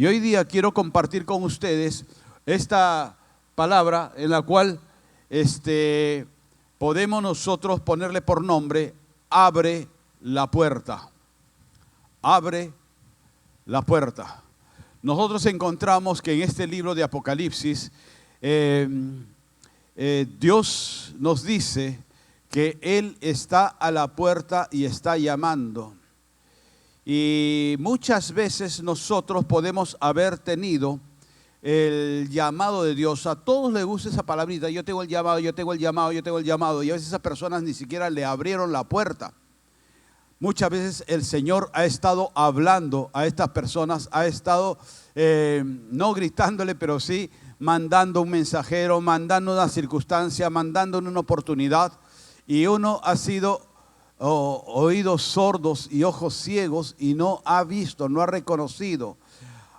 Y hoy día quiero compartir con ustedes esta palabra en la cual podemos nosotros ponerle por nombre: abre la puerta. Abre la puerta. Nosotros encontramos que en este libro de Apocalipsis Dios nos dice que Él está a la puerta y está llamando. Y muchas veces nosotros podemos haber tenido el llamado de Dios. A todos les gusta esa palabrita: yo tengo el llamado, yo tengo el llamado, yo tengo el llamado. Y a veces esas personas ni siquiera le abrieron la puerta. Muchas veces el Señor ha estado hablando a estas personas, ha estado no gritándole, pero sí mandando un mensajero, mandando una circunstancia, mandando una oportunidad. Y uno ha sido oídos sordos y ojos ciegos y no ha visto, no ha reconocido.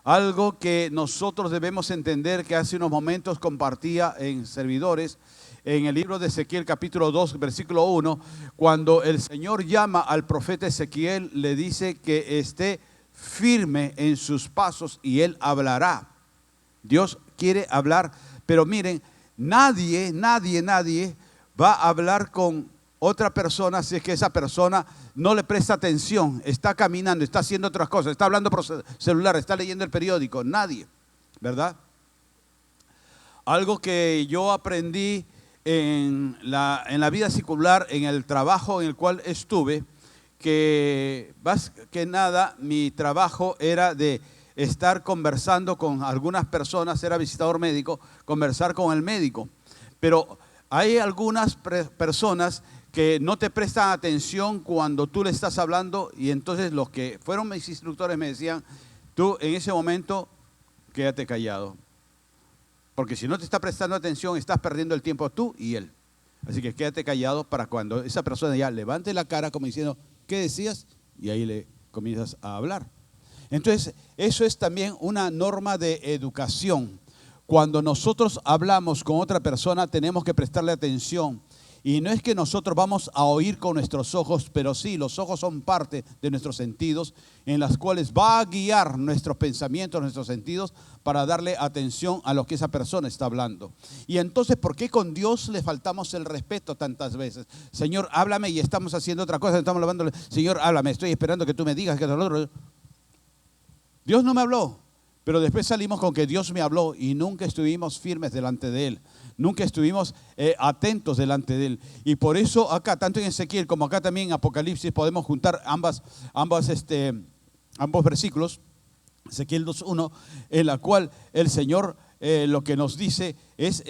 Algo que nosotros debemos entender, que hace unos momentos compartía en servidores, en el libro de Ezequiel capítulo 2, versículo 1, cuando el Señor llama al profeta Ezequiel, le dice que esté firme en sus pasos y él hablará. Dios quiere hablar, pero miren, nadie va a hablar con otra persona si es que esa persona no le presta atención, está caminando, está haciendo otras cosas, está hablando por celular, está leyendo el periódico. Nadie, ¿verdad? Algo que yo aprendí en la vida secular, en el trabajo en el cual estuve, que más que nada mi trabajo era de estar conversando con algunas personas, era visitador médico, conversar con el médico. Pero hay algunas personas que no te prestan atención cuando tú le estás hablando, y entonces los que fueron mis instructores me decían: tú en ese momento quédate callado, porque si no te está prestando atención estás perdiendo el tiempo tú y él. Así que quédate callado para cuando esa persona ya levante la cara como diciendo: ¿qué decías? Y ahí le comienzas a hablar. Entonces eso es también una norma de educación. Cuando nosotros hablamos con otra persona tenemos que prestarle atención. Y no es que nosotros vamos a oír con nuestros ojos, pero sí, los ojos son parte de nuestros sentidos, en las cuales va a guiar nuestros pensamientos, nuestros sentidos, para darle atención a lo que esa persona está hablando. Y entonces, ¿por qué con Dios le faltamos el respeto tantas veces? Señor, háblame, y estamos haciendo otra cosa, estamos hablándole: Señor, háblame, estoy esperando que tú me digas que es lo otro. Dios no me habló, pero después salimos con que Dios me habló y nunca estuvimos firmes delante de Él. Nunca estuvimos atentos delante de Él. Y por eso acá, tanto en Ezequiel como acá también en Apocalipsis, podemos juntar ambos versículos. Ezequiel 2:1, en la cual el Señor lo que nos dice es: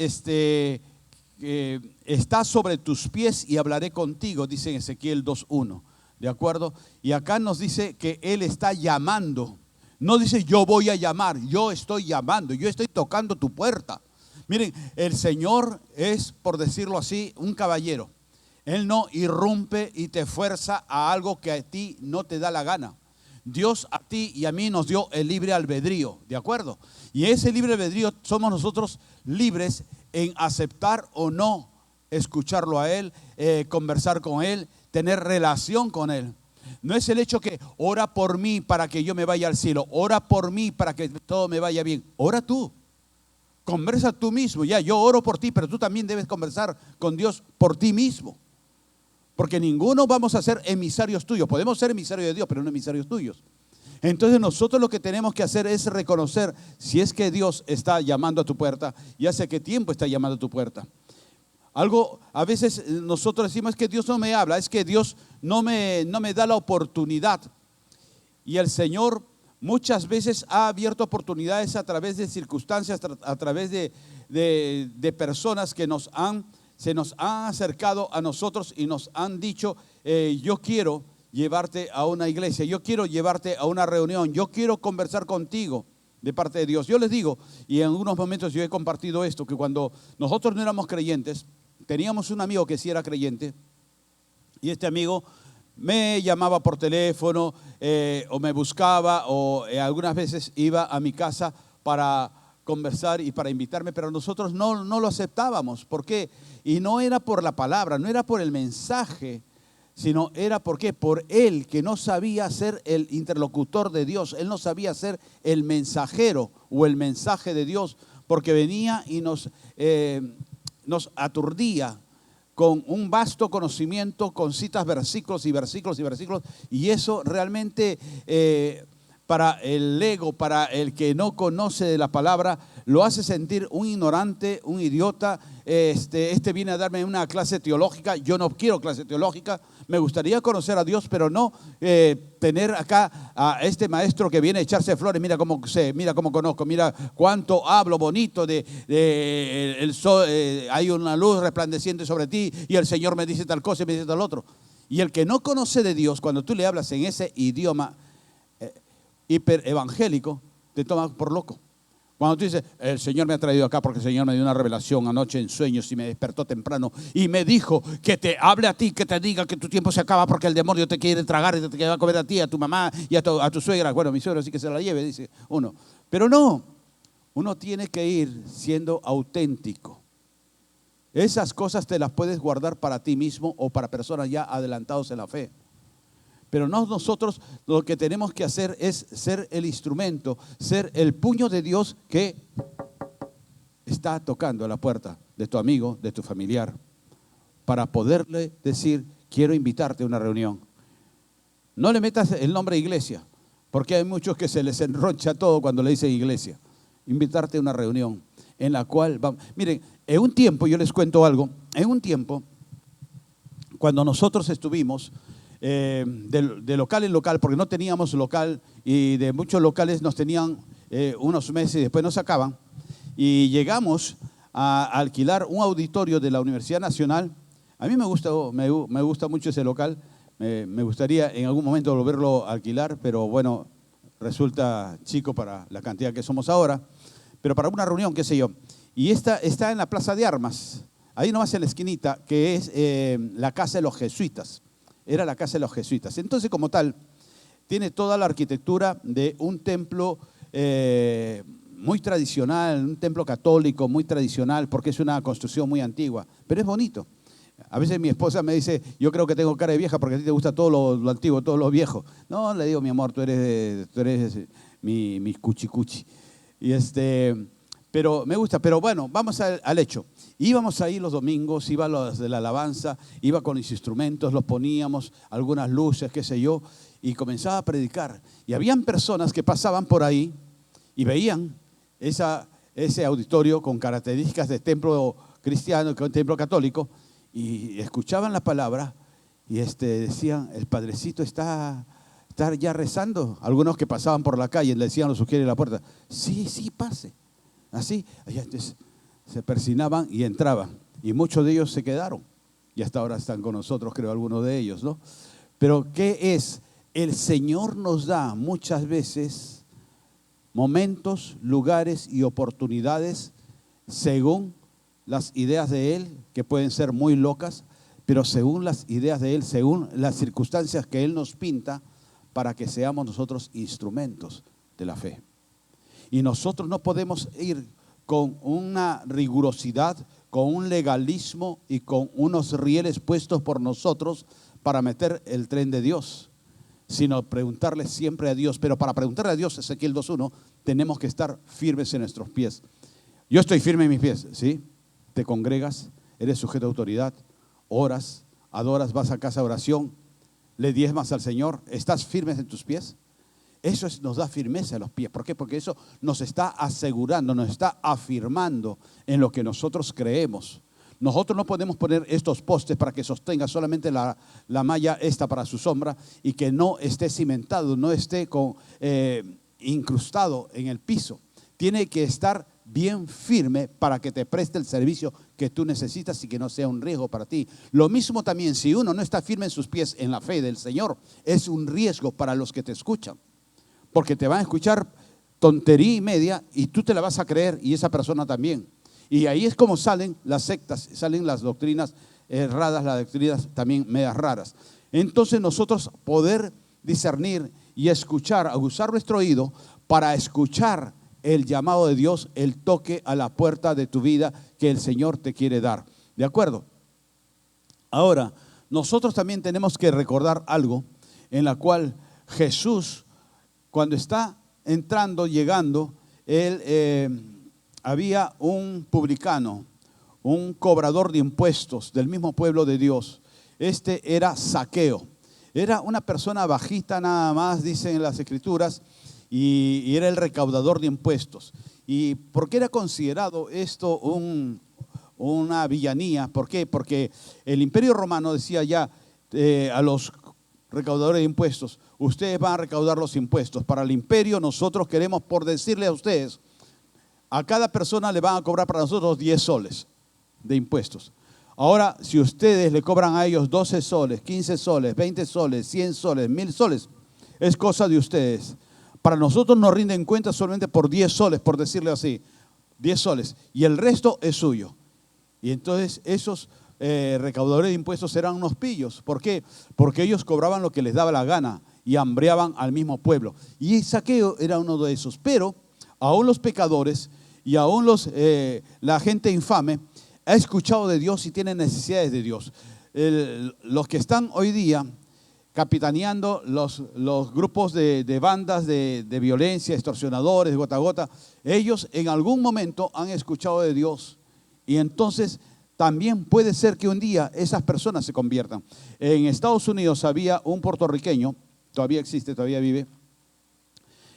está sobre tus pies y hablaré contigo, dice en Ezequiel 2:1. ¿De acuerdo? Y acá nos dice que Él está llamando. No dice yo voy a llamar, yo estoy llamando, yo estoy tocando tu puerta. Miren, el Señor es, por decirlo así, un caballero. Él no irrumpe y te fuerza a algo que a ti no te da la gana. Dios a ti y a mí nos dio el libre albedrío, ¿de acuerdo? Y ese libre albedrío somos nosotros libres en aceptar o no escucharlo a Él, conversar con Él, tener relación con Él. No es el hecho que ora por mí para que yo me vaya al cielo, ora por mí para que todo me vaya bien. Ora tú. Conversa tú mismo. Ya, yo oro por ti, pero tú también debes conversar con Dios por ti mismo. Porque ninguno vamos a ser emisarios tuyos. Podemos ser emisarios de Dios, pero no emisarios tuyos. Entonces nosotros lo que tenemos que hacer es reconocer si es que Dios está llamando a tu puerta y hace qué tiempo está llamando a tu puerta. Algo, a veces nosotros decimos: es que Dios no me habla, es que Dios no me da la oportunidad. Y el Señor muchas veces ha abierto oportunidades a través de circunstancias, a través de personas que se nos han acercado a nosotros y nos han dicho: yo quiero llevarte a una iglesia, yo quiero llevarte a una reunión, yo quiero conversar contigo de parte de Dios. Yo les digo, y en algunos momentos yo he compartido esto, que cuando nosotros no éramos creyentes, teníamos un amigo que sí era creyente, y este amigo me llamaba por teléfono o me buscaba, o algunas veces iba a mi casa para conversar y para invitarme, pero nosotros no lo aceptábamos. ¿Por qué? Y no era por la palabra, no era por el mensaje, sino era ¿por qué? Por él que no sabía ser el interlocutor de Dios, él no sabía ser el mensajero o el mensaje de Dios, porque venía y nos aturdía con un vasto conocimiento, con citas, versículos y versículos y versículos, y eso realmente para el ego, para el que no conoce de la palabra, lo hace sentir un ignorante, un idiota. Este viene a darme una clase teológica. Yo no quiero clase teológica, me gustaría conocer a Dios, pero no tener acá a este maestro que viene a echarse flores. Mira cómo sé, mira cómo conozco, mira cuánto hablo bonito de el sol, hay una luz resplandeciente sobre ti y el Señor me dice tal cosa y me dice tal otro. Y el que no conoce de Dios, cuando tú le hablas en ese idioma hiper evangélico, te toma por loco. Cuando tú dices, el Señor me ha traído acá porque el Señor me dio una revelación anoche en sueños y me despertó temprano y me dijo que te hable a ti, que te diga que tu tiempo se acaba porque el demonio te quiere tragar y te va a comer a ti, a tu mamá y a tu suegra. Bueno, mi suegra sí que se la lleve, dice uno. Pero no, uno tiene que ir siendo auténtico. Esas cosas te las puedes guardar para ti mismo o para personas ya adelantados en la fe. Pero no, nosotros lo que tenemos que hacer es ser el instrumento, ser el puño de Dios que está tocando a la puerta de tu amigo, de tu familiar, para poderle decir, quiero invitarte a una reunión. No le metas el nombre iglesia, porque hay muchos que se les enroncha todo cuando le dicen iglesia. Invitarte a una reunión en la cual vamos. Miren, en un tiempo, yo les cuento algo, en un tiempo, cuando nosotros estuvimos de local en local, porque no teníamos local y de muchos locales nos tenían unos meses y después nos sacaban, y llegamos a alquilar un auditorio de la Universidad Nacional. A mí me gusta mucho ese local, me gustaría en algún momento volverlo a alquilar, pero bueno, resulta chico para la cantidad que somos ahora, pero para una reunión, qué sé yo. Y esta está en la Plaza de Armas, ahí nomás en la esquinita, que es la casa de los jesuitas. Era la casa de los jesuitas. Entonces, como tal, tiene toda la arquitectura de un templo muy tradicional, un templo católico muy tradicional, porque es una construcción muy antigua, pero es bonito. A veces mi esposa me dice, yo creo que tengo cara de vieja porque a ti te gusta todo lo antiguo, todo lo viejo. No, le digo, mi amor, tú eres mi cuchi. Y pero me gusta, pero bueno, vamos al hecho. Íbamos ahí los domingos, iba los de la alabanza, iba con los instrumentos, los poníamos, algunas luces, qué sé yo, y comenzaba a predicar. Y habían personas que pasaban por ahí y veían ese auditorio con características de templo cristiano, templo católico, y escuchaban la palabra y decían, el padrecito está ya rezando. Algunos que pasaban por la calle le decían a los sugieres de la puerta, sí, pase. Así, entonces se persinaban y entraban. Y muchos de ellos se quedaron. Y hasta ahora están con nosotros, creo, algunos de ellos, ¿no? Pero ¿qué es? El Señor nos da muchas veces momentos, lugares y oportunidades según las ideas de Él, que pueden ser muy locas, pero según las ideas de Él, según las circunstancias que Él nos pinta, para que seamos nosotros instrumentos de la fe. Y nosotros no podemos ir con una rigurosidad, con un legalismo y con unos rieles puestos por nosotros para meter el tren de Dios, sino preguntarle siempre a Dios. Pero para preguntarle a Dios, Ezequiel 2:1, tenemos que estar firmes en nuestros pies. Yo estoy firme en mis pies, ¿sí? Te congregas, eres sujeto a autoridad, oras, adoras, vas a casa de oración, le diezmas al Señor, ¿estás firmes en tus pies? Eso nos da firmeza a los pies. ¿Por qué? Porque eso nos está asegurando, nos está afirmando en lo que nosotros creemos. Nosotros no podemos poner estos postes para que sostenga solamente la malla esta para su sombra y que no esté cimentado, no esté incrustado en el piso. Tiene que estar bien firme para que te preste el servicio que tú necesitas y que no sea un riesgo para ti. Lo mismo también, si uno no está firme en sus pies en la fe del Señor, es un riesgo para los que te escuchan. Porque te van a escuchar tontería y media y tú te la vas a creer y esa persona también. Y ahí es como salen las sectas, salen las doctrinas erradas, las doctrinas también medias raras. Entonces nosotros poder discernir y escuchar, usar nuestro oído para escuchar el llamado de Dios, el toque a la puerta de tu vida que el Señor te quiere dar. ¿De acuerdo? Ahora, nosotros también tenemos que recordar algo en la cual Jesús, cuando está entrando, llegando, había un publicano, un cobrador de impuestos del mismo pueblo de Dios. Este era Zaqueo. Era una persona bajita nada más, dicen las Escrituras, y era el recaudador de impuestos. ¿Y por qué era considerado esto una villanía? ¿Por qué? Porque el Imperio Romano decía ya a los recaudadores de impuestos: ustedes van a recaudar los impuestos. Para el imperio nosotros queremos, por decirle a ustedes, a cada persona le van a cobrar para nosotros 10 soles de impuestos. Ahora, si ustedes le cobran a ellos 12 soles, 15 soles, 20 soles, 100 soles, 1000 soles, es cosa de ustedes. Para nosotros nos rinden cuenta solamente por 10 soles, por decirle así, 10 soles, y el resto es suyo. Y entonces esos recaudadores de impuestos eran unos pillos. ¿Por qué? Porque ellos cobraban lo que les daba la gana y hambreaban al mismo pueblo. Y Zaqueo era uno de esos. Pero aún los pecadores y aún la gente infame ha escuchado de Dios y tiene necesidades de Dios. Los que están hoy día capitaneando los grupos de bandas de violencia, extorsionadores, gota a gota, ellos en algún momento han escuchado de Dios. Y entonces también puede ser que un día esas personas se conviertan. En Estados Unidos había un puertorriqueño, todavía existe, todavía vive,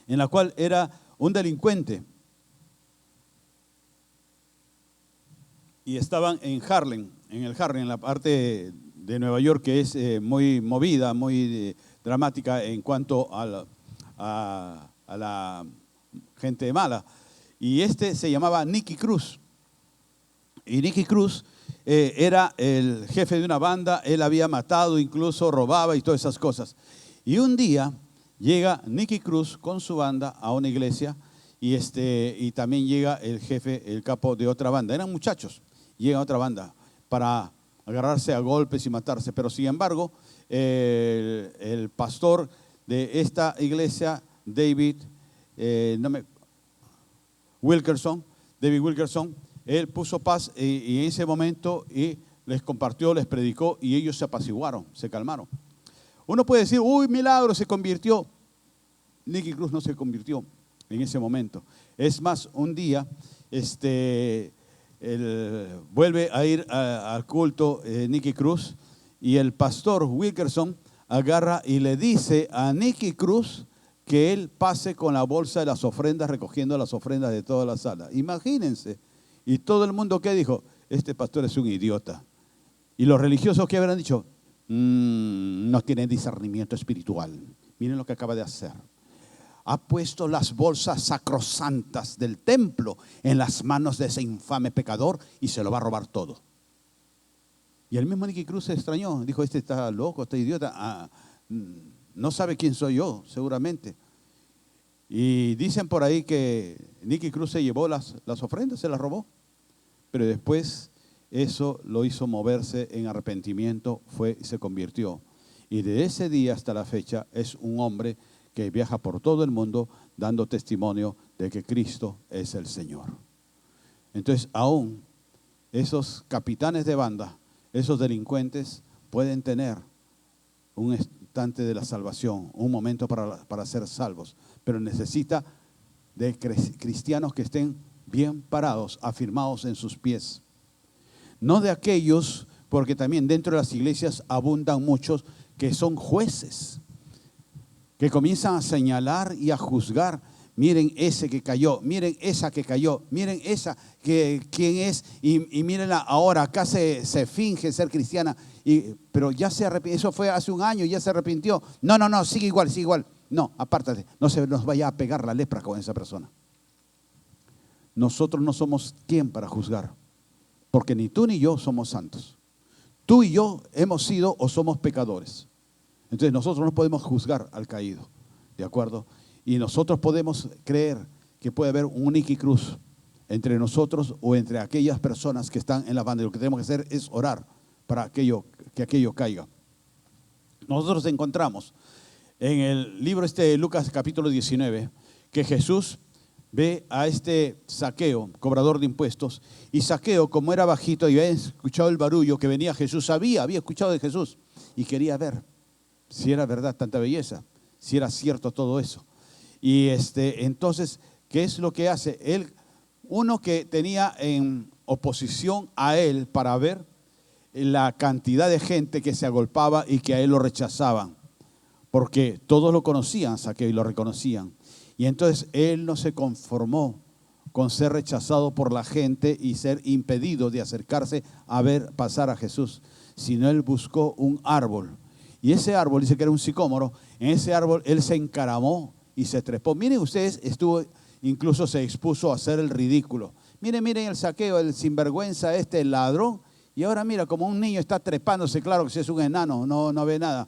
en la cual era un delincuente. Y estaban en Harlem, en la parte de Nueva York que es muy movida, muy dramática en cuanto a la gente mala. Y este se llamaba Nicky Cruz. Y Nicky Cruz era el jefe de una banda. Él había matado, incluso robaba y todas esas cosas. Y un día llega Nicky Cruz con su banda a una iglesia y también llega el jefe, el capo de otra banda. Eran muchachos. Llega otra banda para agarrarse a golpes y matarse. Pero sin embargo, el pastor de esta iglesia, David Wilkerson, él puso paz y en ese momento les compartió, les predicó y ellos se apaciguaron, se calmaron. Uno puede decir: uy, milagro, se convirtió. Nicky Cruz no se convirtió en ese momento. Es más, un día vuelve a ir al culto Nicky Cruz y el pastor Wilkerson agarra y le dice a Nicky Cruz que él pase con la bolsa de las ofrendas, recogiendo las ofrendas de toda la sala. Imagínense. Y todo el mundo, ¿qué dijo? Este pastor es un idiota. Y los religiosos, ¿qué habrán dicho? No tiene discernimiento espiritual. Miren lo que acaba de hacer. Ha puesto las bolsas sacrosantas del templo en las manos de ese infame pecador y se lo va a robar todo. Y el mismo Nicky Cruz se extrañó. Dijo: este está loco, este idiota. No sabe quién soy yo, seguramente. Y dicen por ahí que Nicky Cruz se llevó las ofrendas, se las robó. Pero después eso lo hizo moverse en arrepentimiento, fue y se convirtió. Y de ese día hasta la fecha es un hombre que viaja por todo el mundo dando testimonio de que Cristo es el Señor. Entonces, aún esos capitanes de banda, esos delincuentes, pueden tener un instante de la salvación, un momento para ser salvos, pero necesita de cristianos que estén bien parados, afirmados en sus pies. No de aquellos, porque también dentro de las iglesias abundan muchos que son jueces, que comienzan a señalar y a juzgar. Miren ese que cayó, miren esa que cayó, miren esa que quién es, y mírenla ahora, acá se finge ser cristiana, pero ya se arrepintió, eso fue hace un año y ya se arrepintió. No, sigue igual. No, apártate, no se nos vaya a pegar la lepra con esa persona. Nosotros no somos quien para juzgar, porque ni tú ni yo somos santos. Tú y yo hemos sido o somos pecadores. Entonces nosotros no podemos juzgar al caído, ¿de acuerdo? Y nosotros podemos creer que puede haber un Nicky Cruz entre nosotros o entre aquellas personas que están en la banda. Lo que tenemos que hacer es orar para que aquello caiga. Nosotros encontramos en el libro de Lucas capítulo 19 que Jesús ve a este Zaqueo, cobrador de impuestos, y Zaqueo, como era bajito y había escuchado el barullo que venía Jesús, había escuchado de Jesús, y quería ver si era verdad tanta belleza, si era cierto todo eso. Y entonces, ¿qué es lo que hace? Él, uno que tenía en oposición a él para ver la cantidad de gente que se agolpaba y que a él lo rechazaban, porque todos lo conocían a Zaqueo y lo reconocían. Y entonces él no se conformó con ser rechazado por la gente y ser impedido de acercarse a ver pasar a Jesús, sino él buscó un árbol. Y ese árbol, dice que era un sicómoro, en ese árbol él se encaramó y se trepó. Miren ustedes, incluso se expuso a hacer el ridículo. Miren el Zaqueo, el sinvergüenza el ladrón. Y ahora mira, como un niño está trepándose, claro que si es un enano, no ve nada.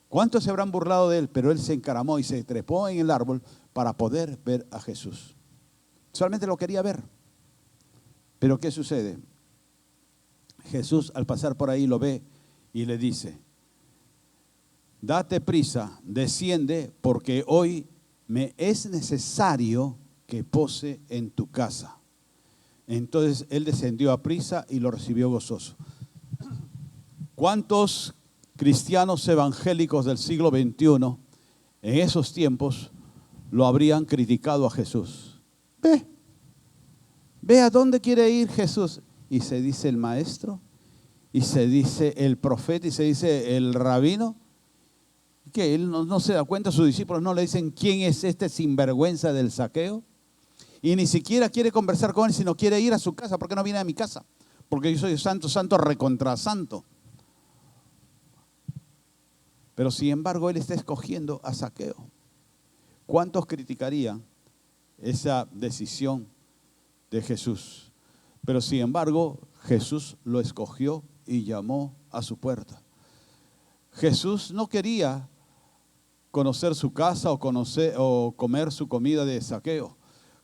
¿Cuántos se habrán burlado de él? Pero él se encaramó y se trepó en el árbol para poder ver a Jesús. Solamente lo quería ver. Pero ¿qué sucede? Jesús al pasar por ahí lo ve y le dice: date prisa, desciende, porque hoy me es necesario que pose en tu casa. Entonces él descendió a prisa y lo recibió gozoso. ¿Cuántos cristianos evangélicos del siglo XXI en esos tiempos lo habrían criticado a Jesús? Ve a dónde quiere ir Jesús. Y se dice el maestro, y se dice el profeta, y se dice el rabino. ¿Qué? Él no se da cuenta, sus discípulos no le dicen quién es este sinvergüenza del Zaqueo. Y ni siquiera quiere conversar con él, sino quiere ir a su casa. ¿Por qué no viene a mi casa? Porque yo soy santo, santo, recontra santo. Pero sin embargo, él está escogiendo a Zaqueo. ¿Cuántos criticarían esa decisión de Jesús? Pero sin embargo, Jesús lo escogió y llamó a su puerta. Jesús no quería conocer su casa o comer su comida de Zaqueo.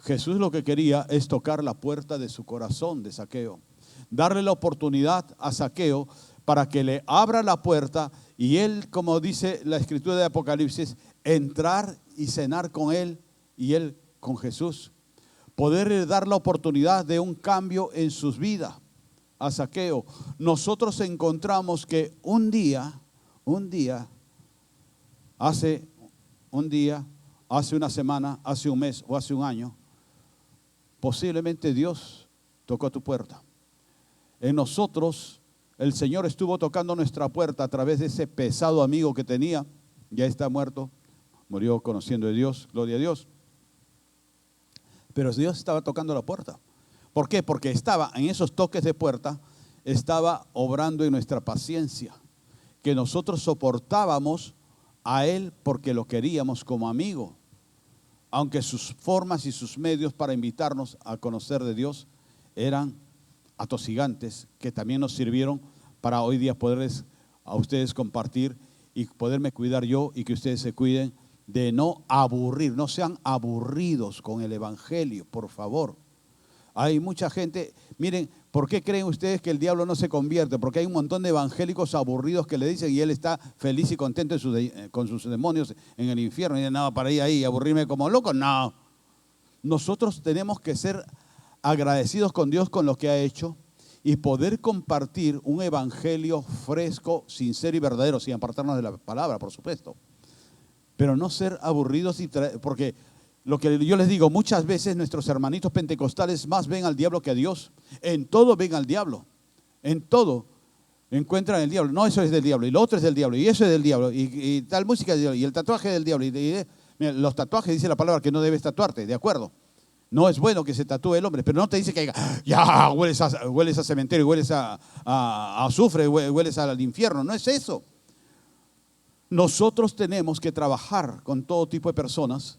Jesús lo que quería es tocar la puerta de su corazón de Zaqueo. Darle la oportunidad a Zaqueo para que le abra la puerta y él, como dice la escritura de Apocalipsis, entrar y cenar con él y él con Jesús. Poderle dar la oportunidad de un cambio en sus vidas a Zaqueo. Nosotros encontramos que hace una semana, hace un mes o hace un año, posiblemente Dios tocó a tu puerta. En nosotros, el Señor estuvo tocando nuestra puerta a través de ese pesado amigo que tenía. Ya está muerto, murió conociendo a Dios, gloria a Dios. Pero Dios estaba tocando la puerta. ¿Por qué? Porque estaba en esos toques de puerta, estaba obrando en nuestra paciencia, que nosotros soportábamos a Él porque lo queríamos como amigo, aunque sus formas y sus medios para invitarnos a conocer de Dios eran atosigantes, que también nos sirvieron para hoy día poderles a ustedes compartir y poderme cuidar yo y que ustedes se cuiden de no aburrir, no sean aburridos con el evangelio, por favor. Hay mucha gente, miren, ¿por qué creen ustedes que el diablo no se convierte? Porque hay un montón de evangélicos aburridos que le dicen y él está feliz y contento con sus demonios en el infierno. Y dice, no, para ir ahí y aburrirme como loco, no. Nosotros tenemos que ser agradecidos con Dios con lo que ha hecho y poder compartir un evangelio fresco, sincero y verdadero, sin apartarnos de la palabra, por supuesto. Pero no ser aburridos, porque lo que yo les digo, muchas veces nuestros hermanitos pentecostales más ven al diablo que a Dios. En todo ven al diablo. En todo encuentran el diablo. No, eso es del diablo. Y lo otro es del diablo. Y eso es del diablo. Y tal música es del diablo. Y el tatuaje es del diablo. Mira, los tatuajes dice la palabra que no debes tatuarte. De acuerdo. No es bueno que se tatúe el hombre. Pero no te dice que ya hueles a cementerio, hueles a azufre, hueles al infierno. No es eso. Nosotros tenemos que trabajar con todo tipo de personas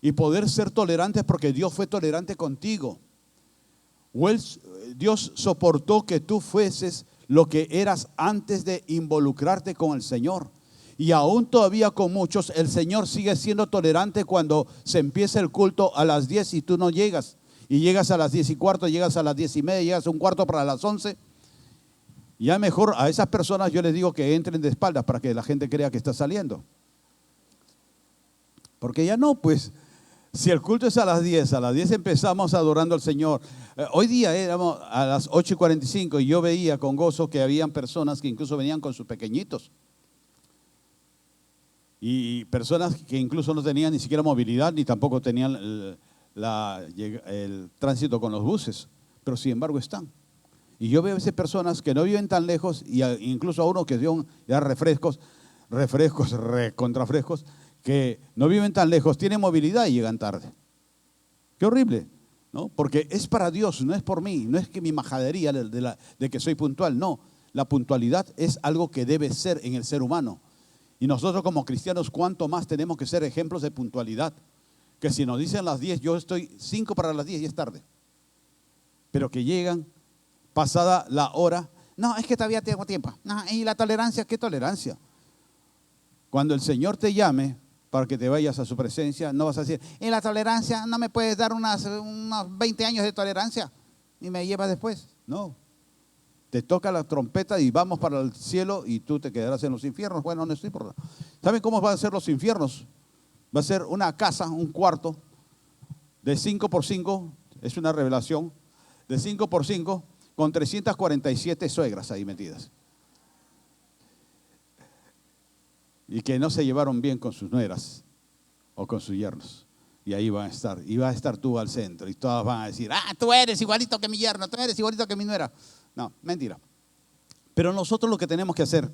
y poder ser tolerantes porque Dios fue tolerante contigo. Dios soportó que tú fueses lo que eras antes de involucrarte con el Señor. Y aún todavía con muchos, el Señor sigue siendo tolerante cuando se empieza el culto a las 10 y tú no llegas. Y llegas a las 10:15, llegas a las 10:30, llegas a un cuarto para las 11. Ya mejor a esas personas yo les digo que entren de espaldas para que la gente crea que está saliendo. Porque ya no, pues Si el culto es a las 10 empezamos adorando al Señor. Hoy día éramos a las 8:45 y yo veía con gozo que habían personas que incluso venían con sus pequeñitos. Y personas que incluso no tenían ni siquiera movilidad ni tampoco tenían el tránsito con los buses, pero sin embargo están. Y yo veo a veces personas que no viven tan lejos, y incluso a uno que dio ya refrescos, contrafrescos, que no viven tan lejos, tienen movilidad y llegan tarde. Qué horrible, ¿no? Porque es para Dios, no es por mí, no es que mi majadería de que soy puntual, no. La puntualidad es algo que debe ser en el ser humano. Y nosotros como cristianos, ¿cuánto más tenemos que ser ejemplos de puntualidad? Que si nos dicen las 10, yo estoy 5 para las 10 y es tarde. Pero que llegan pasada la hora. No, es que todavía tengo tiempo. No, y la tolerancia, ¿qué tolerancia? Cuando el Señor te llame para que te vayas a su presencia, no vas a decir, y la tolerancia, no me puedes dar unos 20 años de tolerancia y me llevas después. No. Te toca la trompeta y vamos para el cielo y tú te quedarás en los infiernos. Bueno, no estoy por... ¿Saben cómo van a ser los infiernos? Va a ser una casa, un cuarto de 5x5, es una revelación, de 5x5 con 347 suegras ahí metidas. Y que no se llevaron bien con sus nueras o con sus yernos. Y ahí van a estar. Y vas a estar tú al centro. Y todas van a decir, tú eres igualito que mi yerno, tú eres igualito que mi nuera. No, mentira. Pero nosotros lo que tenemos que hacer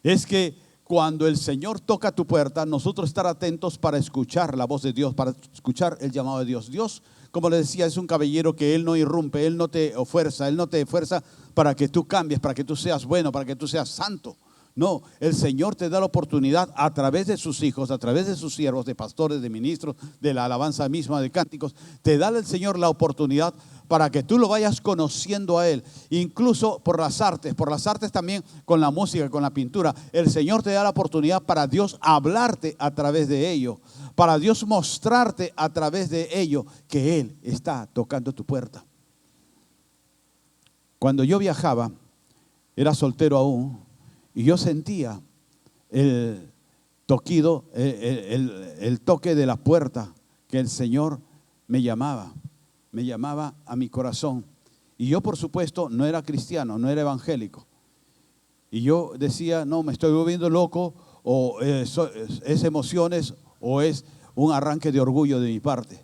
es que cuando el Señor toca tu puerta, nosotros estar atentos para escuchar la voz de Dios, para escuchar el llamado de Dios. Dios, como le decía, es un caballero que Él no irrumpe, Él no te fuerza, Él no te fuerza para que tú cambies, para que tú seas bueno, para que tú seas santo. No, el Señor te da la oportunidad a través de sus hijos, a través de sus siervos, de pastores, de ministros, de la alabanza misma, de cánticos. Te da el Señor la oportunidad para que tú lo vayas conociendo a Él, incluso por las artes también, con la música, con la pintura. El Señor te da la oportunidad para Dios hablarte a través de ello, para Dios mostrarte a través de ello que Él está tocando tu puerta. Cuando yo viajaba, era soltero aún, y yo sentía el toquido, el toque de la puerta, que el Señor me llamaba a mi corazón. Y yo, por supuesto, no era cristiano, no era evangélico. Y yo decía, no, me estoy volviendo loco, o es emociones, o es un arranque de orgullo de mi parte.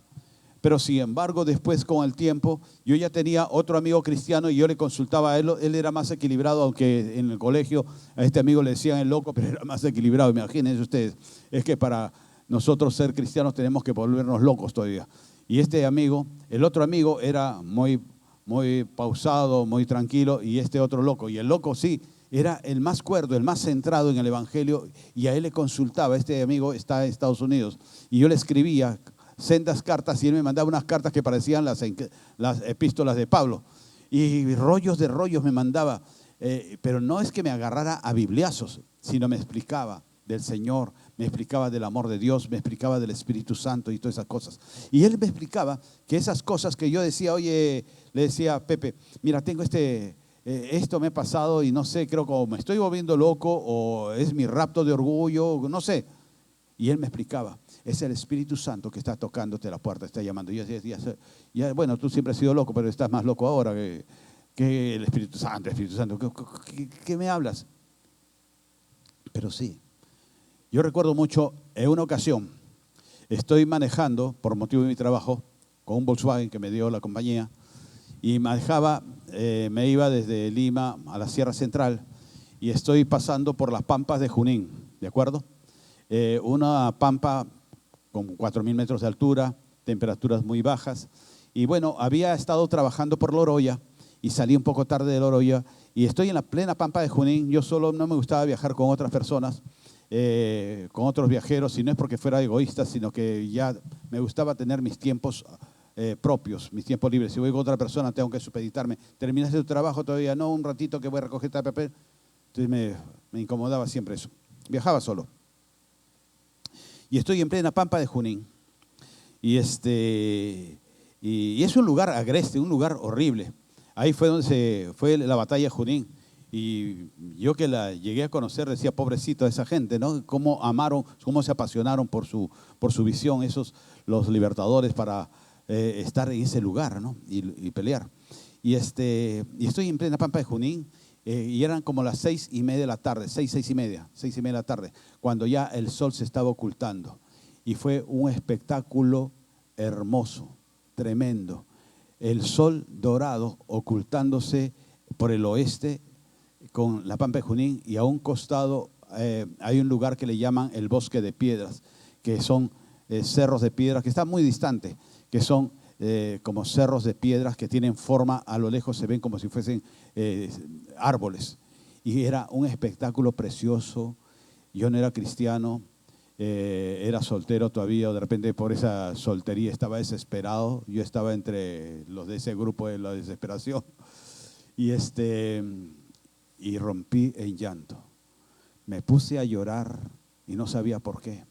Pero sin embargo, después con el tiempo, yo ya tenía otro amigo cristiano y yo le consultaba a él. Él era más equilibrado, aunque en el colegio a este amigo le decían el loco, pero era más equilibrado. Imagínense ustedes, es que para nosotros ser cristianos tenemos que volvernos locos todavía. Y este amigo, el otro amigo era muy pausado, muy tranquilo, y este otro loco. Y el loco sí, era el más cuerdo, el más centrado en el evangelio, y a él le consultaba. Este amigo está en Estados Unidos y yo le escribía sendas cartas y él me mandaba unas cartas que parecían las epístolas de Pablo, y rollos de rollos me mandaba, pero no es que me agarrara a bibliazos, sino me explicaba del Señor, me explicaba del amor de Dios, me explicaba del Espíritu Santo y todas esas cosas. Y él me explicaba que esas cosas que yo decía, oye, le decía a Pepe, mira, tengo esto me ha pasado y no sé, creo que me estoy volviendo loco o es mi rapto de orgullo, no sé. Y él me explicaba, es el Espíritu Santo que está tocándote la puerta, está llamando. Y yo decía, bueno, tú siempre has sido loco, pero estás más loco ahora que el Espíritu Santo. ¿Qué me hablas? Pero sí, yo recuerdo mucho, en una ocasión, estoy manejando, por motivo de mi trabajo, con un Volkswagen que me dio la compañía, y manejaba, me iba desde Lima a la Sierra Central, y estoy pasando por las pampas de Junín, ¿de acuerdo? Una pampa con 4.000 metros de altura, temperaturas muy bajas. Y bueno, había estado trabajando por Loroya y salí un poco tarde de Loroya y estoy en la plena pampa de Junín. Yo solo no me gustaba viajar con otras personas, con otros viajeros, y no es porque fuera egoísta, sino que ya me gustaba tener mis tiempos propios, mis tiempos libres. Si voy con otra persona tengo que supeditarme. ¿Terminaste tu trabajo todavía? No, un ratito que voy a recoger este papel. Entonces me incomodaba siempre eso. Viajaba solo. Y estoy en plena pampa de Junín. Y es un lugar agreste, un lugar horrible. Ahí fue donde fue la batalla de Junín. Y yo que la llegué a conocer decía, pobrecito a esa gente, ¿no? Cómo amaron, cómo se apasionaron por su visión, los libertadores para estar en ese lugar, ¿no? Y pelear. Y estoy en plena Pampa de Junín, y eran como las 6:30 de la tarde, 6:30 de la tarde, cuando ya el sol se estaba ocultando. Y fue un espectáculo hermoso, tremendo. El sol dorado ocultándose por el oeste con la Pampa de Junín, y a un costado hay un lugar que le llaman el Bosque de Piedras, que son cerros de piedras que están muy distantes, que son como cerros de piedras que tienen forma, a lo lejos se ven como si fuesen árboles. Y era un espectáculo precioso. Yo no era cristiano, era soltero todavía, o de repente por esa soltería estaba desesperado. Yo estaba entre los de ese grupo de la desesperación. Y rompí en llanto. Me puse a llorar y no sabía por qué.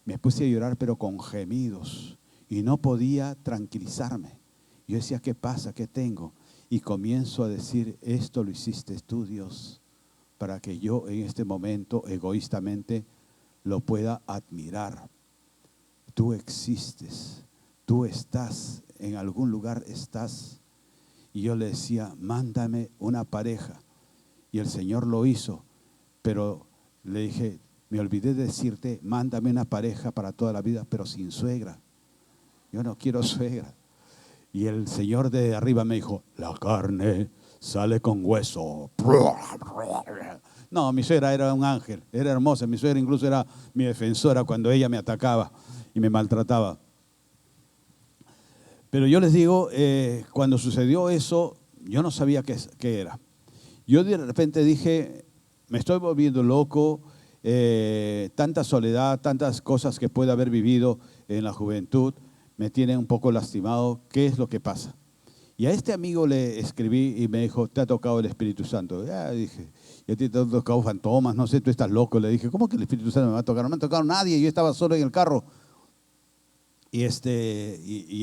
Me puse a llorar pero con gemidos y no podía tranquilizarme. Yo decía, ¿qué pasa? ¿Qué tengo? Y comienzo a decir, esto lo hiciste tú, Dios, para que yo en este momento egoístamente lo pueda admirar. Tú existes, tú estás, en algún lugar estás. Y yo le decía, mándame una pareja. Y el Señor lo hizo, pero le dije, me olvidé de decirte, mándame una pareja para toda la vida, pero sin suegra. Yo no quiero suegra. Y el Señor de arriba me dijo, la carne sale con hueso. No, mi suegra era un ángel, era hermosa. Mi suegra incluso era mi defensora cuando ella me atacaba y me maltrataba. Pero yo les digo, cuando sucedió eso, yo no sabía qué era. Yo de repente dije, me estoy volviendo loco, tanta soledad, tantas cosas que puede haber vivido en la juventud, me tienen un poco lastimado. ¿Qué es lo que pasa? Y a este amigo le escribí y me dijo, ¿te ha tocado el Espíritu Santo? Ya dije, y a ti te han tocado fantomas, no sé, tú estás loco. Le dije, ¿cómo que el Espíritu Santo me va a tocar? No me ha tocado nadie, yo estaba solo en el carro. Y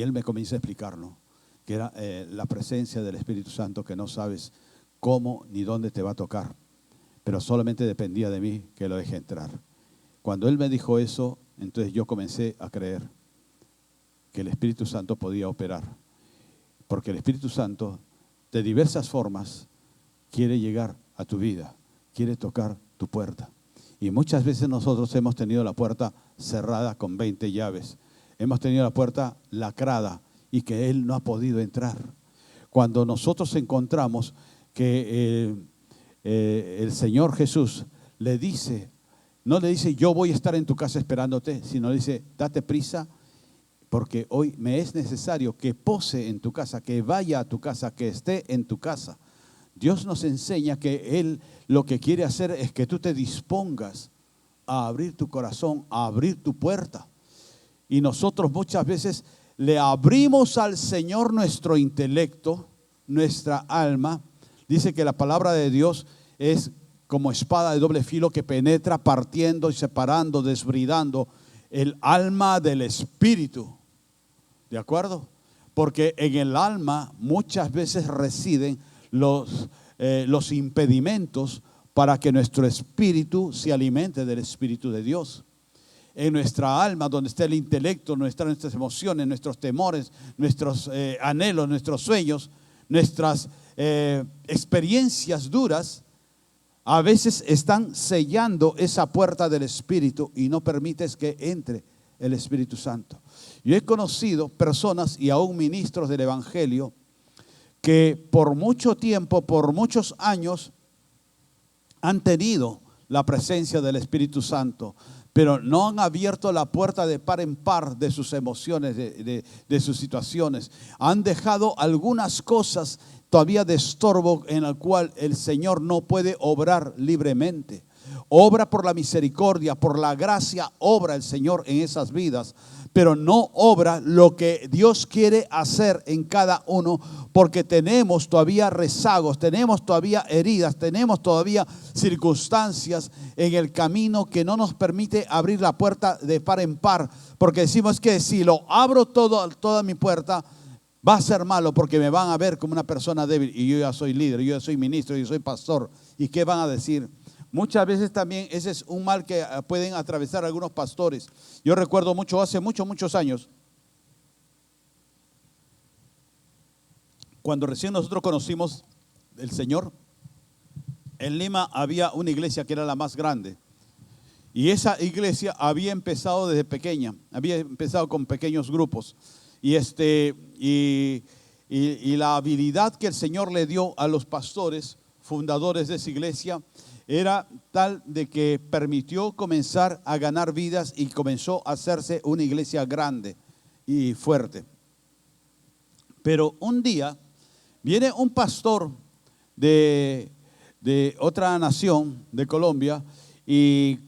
él me comienza a explicarlo, que era la presencia del Espíritu Santo, que no sabes cómo ni dónde te va a tocar, pero solamente dependía de mí que lo deje entrar. Cuando él me dijo eso, entonces yo comencé a creer que el Espíritu Santo podía operar, porque el Espíritu Santo de diversas formas quiere llegar a tu vida, quiere tocar tu puerta. Y muchas veces nosotros hemos tenido la puerta cerrada con 20 llaves, hemos tenido la puerta lacrada y que Él no ha podido entrar. Cuando nosotros encontramos que el Señor Jesús le dice, no le dice yo voy a estar en tu casa esperándote, sino le dice date prisa porque hoy me es necesario que pose en tu casa, que vaya a tu casa, que esté en tu casa. Dios nos enseña que Él lo que quiere hacer es que tú te dispongas a abrir tu corazón, a abrir tu puerta. Y nosotros muchas veces le abrimos al Señor nuestro intelecto, nuestra alma. Dice que la palabra de Dios es como espada de doble filo que penetra partiendo y separando, desbridando el alma del espíritu. ¿De acuerdo? Porque en el alma muchas veces residen los impedimentos para que nuestro espíritu se alimente del Espíritu de Dios. En nuestra alma, donde está el intelecto, nuestras emociones, nuestros temores, nuestros anhelos, nuestros sueños, nuestras experiencias duras, a veces están sellando esa puerta del Espíritu y no permites que entre el Espíritu Santo. Yo he conocido personas y aún ministros del Evangelio que por mucho tiempo, por muchos años, han tenido la presencia del Espíritu Santo, pero no han abierto la puerta de par en par de sus emociones, de sus situaciones. Han dejado algunas cosas todavía de estorbo en el cual el Señor no puede obrar libremente. Obra por la misericordia, por la gracia, obra el Señor en esas vidas, pero no obra lo que Dios quiere hacer en cada uno, porque tenemos todavía rezagos, tenemos todavía heridas, tenemos todavía circunstancias en el camino que no nos permite abrir la puerta de par en par, porque decimos que si lo abro toda mi puerta, Va a ser malo porque me van a ver como una persona débil y yo ya soy líder, yo ya soy ministro, yo soy pastor. ¿Y qué van a decir? Muchas veces también ese es un mal que pueden atravesar algunos pastores. Yo recuerdo mucho, hace muchos años, cuando recién nosotros conocimos el Señor, en Lima había una iglesia que era la más grande. Y esa iglesia había empezado desde pequeña, había empezado con pequeños grupos. Y la habilidad que el Señor le dio a los pastores fundadores de esa iglesia era tal de que permitió comenzar a ganar vidas y comenzó a hacerse una iglesia grande y fuerte. Pero un día viene un pastor de otra nación, de Colombia, y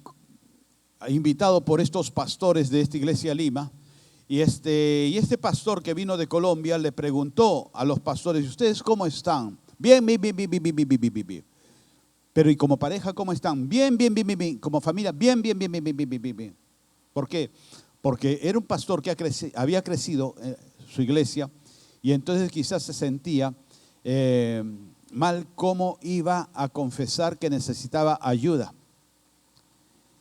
invitado por estos pastores de esta iglesia Lima. Y este pastor que vino de Colombia le preguntó a los pastores: ¿ustedes cómo están? Bien, bien, bien, bien, bien, bien, bien, bien, bien. Pero ¿y como pareja cómo están? Bien, bien, bien, bien, bien. Como familia, bien, bien, bien, bien, bien, bien, bien, bien. ¿Por qué? Porque era un pastor que había crecido su iglesia y entonces quizás se sentía mal cómo iba a confesar que necesitaba ayuda.